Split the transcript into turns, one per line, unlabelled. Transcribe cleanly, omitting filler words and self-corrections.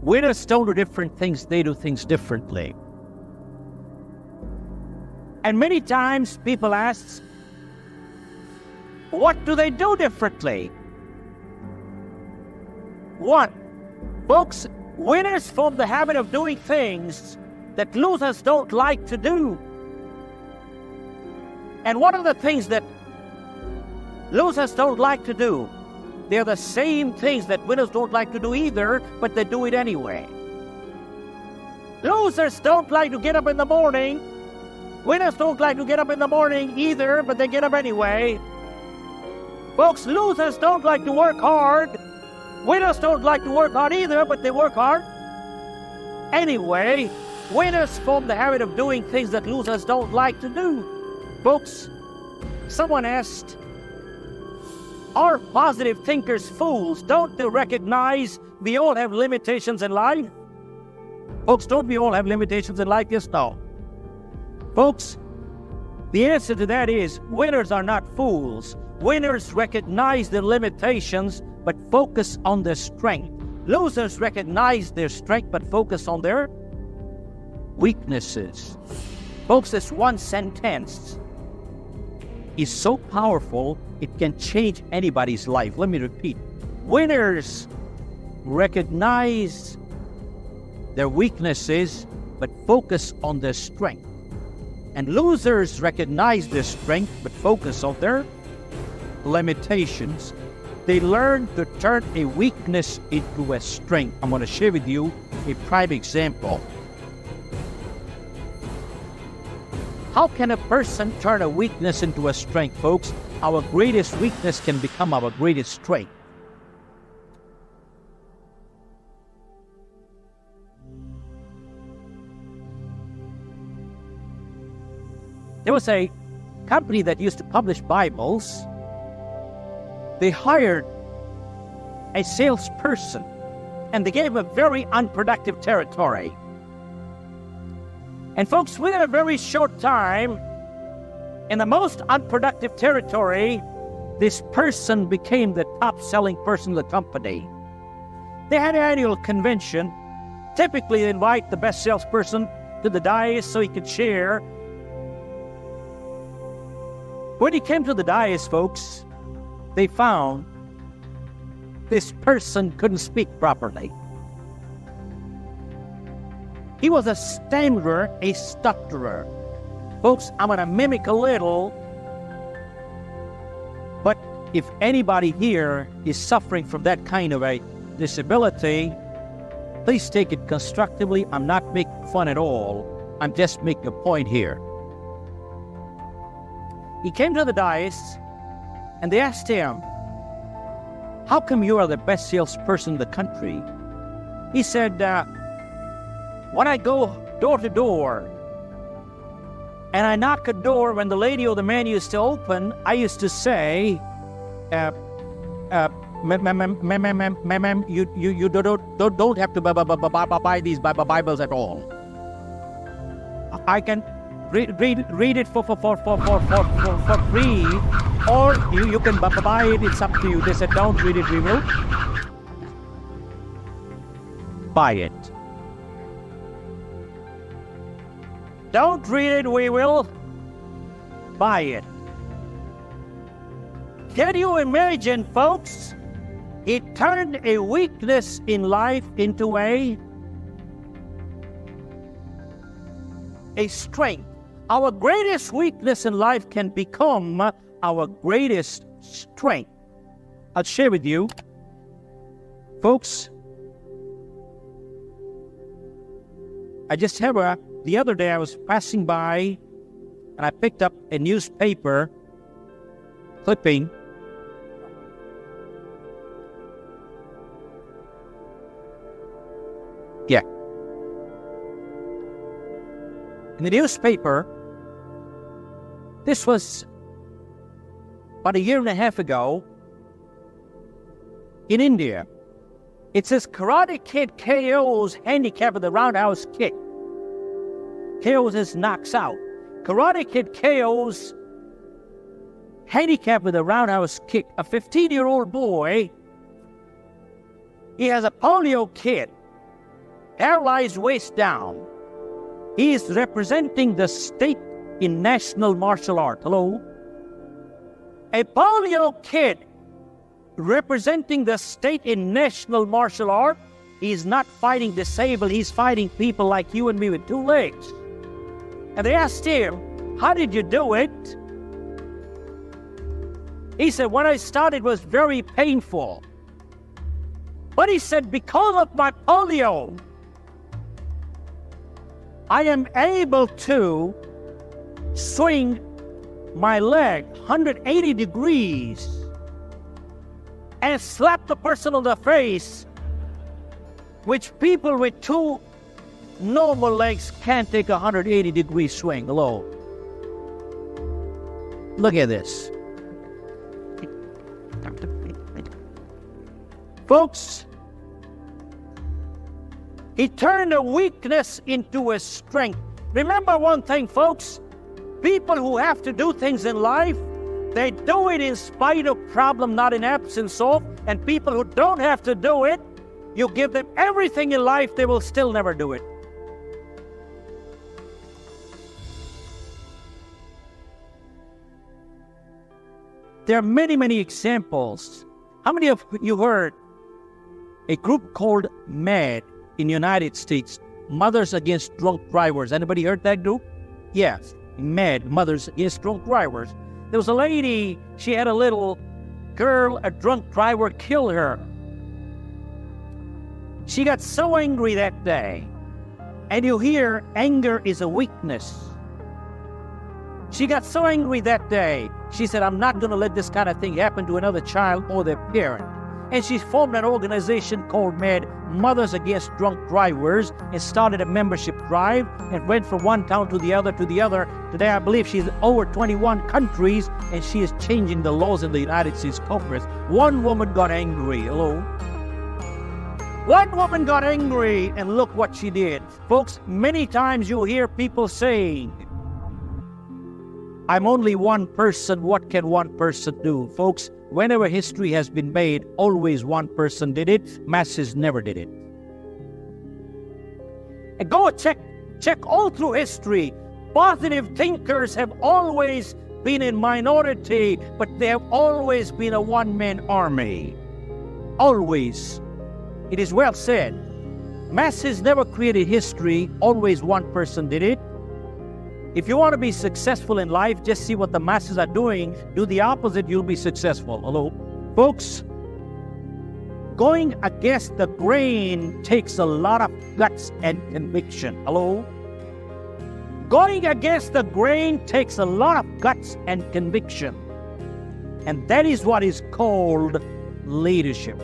Winners don't do different things, they do things differently. And many times people ask, what do they do differently? One, folks, winners form the habit of doing things that losers don't like to do. And what are the things that losers don't like to do? They're the same things that winners don't like to do either, but they do it anyway. Losers don't like to get up in the morning. Winners don't like to get up in the morning either, but they get up anyway. Folks, losers don't like to work hard. Winners don't like to work hard either, but they work hard anyway. Winners form the habit of doing things that losers don't like to do. Folks, someone asked, are positive thinkers fools? Don't they recognize we all have limitations in life? Folks, don't we all have limitations in life? Yes, no. Folks, the answer to that is winners are not fools. Winners recognize their limitations but focus on their strength. Losers recognize their strength but focus on their weaknesses. Folks, this one sentence is so powerful, it can change anybody's life. Let me repeat. Winners recognize their weaknesses but focus on their strength. And losers recognize their strength but focus on their limitations. They learn to turn a weakness into a strength. I'm going to share with you a prime example. How can a person turn a weakness into a strength, folks? Our greatest weakness can become our greatest strength. There was a company that used to publish Bibles. They hired a salesperson, and they gave him a very unproductive territory. And folks, within a very short time, in the most unproductive territory, this person became the top-selling person in the company. They had an annual convention. Typically, they invite the best salesperson to the dais so he could share. When he came to the dais, folks, they found this person couldn't speak properly. He was a stammerer, a stutterer. Folks, I'm going to mimic a little, but if anybody here is suffering from that kind of a disability, please take it constructively. I'm not making fun at all. I'm just making a point here. He came to the dais, and they asked him, how come you are the best salesperson in the country? He said, when I go door to door, and I knock a door when the lady or the man used to open, I used to say, ma'am, you don't have to buy these Bibles at all. I can read it for free, or you can buy it. It's up to you. They said, don't read it, we will buy it. Don't read it, we will buy it. Can you imagine, folks? He turned a weakness in life into a strength. Our greatest weakness in life can become our greatest strength. I'll share with you, folks. The other day I was passing by and I picked up a newspaper clipping. Yeah. In the newspaper, this was about a year and a half ago in India. It says Karate Kid KOs handicap with a roundhouse kick. KOs is knocks out. Karate Kid KOs handicap with a roundhouse kick. A 15-year-old boy, he has a polio kid. paralyzed waist down. He is representing the state in national martial art. Hello? A polio kid representing the state in national martial art. He's not fighting disabled. He's fighting people like you and me with 2 legs. And they asked him, how did you do it? He said, when I started, it was very painful. But he said, because of my polio, I am able to swing my leg 180 degrees and slap the person on the face, which people with 2 normal legs can't take a 180-degree swing. Hello. Look at this. Folks, he turned a weakness into a strength. Remember one thing, folks. People who have to do things in life, they do it in spite of problem, not in absence of. And people who don't have to do it, you give them everything in life, they will still never do it. There are many, many examples. How many of you heard a group called MAD in the United States, Mothers Against Drunk Drivers? Anybody heard that group? Yes, MAD, Mothers Against Drunk Drivers. There was a lady, she had a little girl, a drunk driver killed her. She got so angry that day. And you hear, anger is a weakness. She got so angry that day, she said, I'm not going to let this kind of thing happen to another child or their parent. And she formed an organization called MAD, Mothers Against Drunk Drivers, and started a membership drive and went from one town to the other to the other. Today, I believe she's in over 21 countries, and she is changing the laws in the United States Congress. One woman got angry. Hello? One woman got angry, and look what she did. Folks, many times you hear people saying, I'm only one person, what can one person do? Folks, whenever history has been made, always one person did it, masses never did it. And go check all through history. Positive thinkers have always been in minority, but they have always been a one-man army. Always. It is well said. Masses never created history, always one person did it. If you want to be successful in life, just see what the masses are doing. Do the opposite, you'll be successful. Hello? Folks, going against the grain takes a lot of guts and conviction. Hello? Going against the grain takes a lot of guts and conviction. And that is what is called leadership.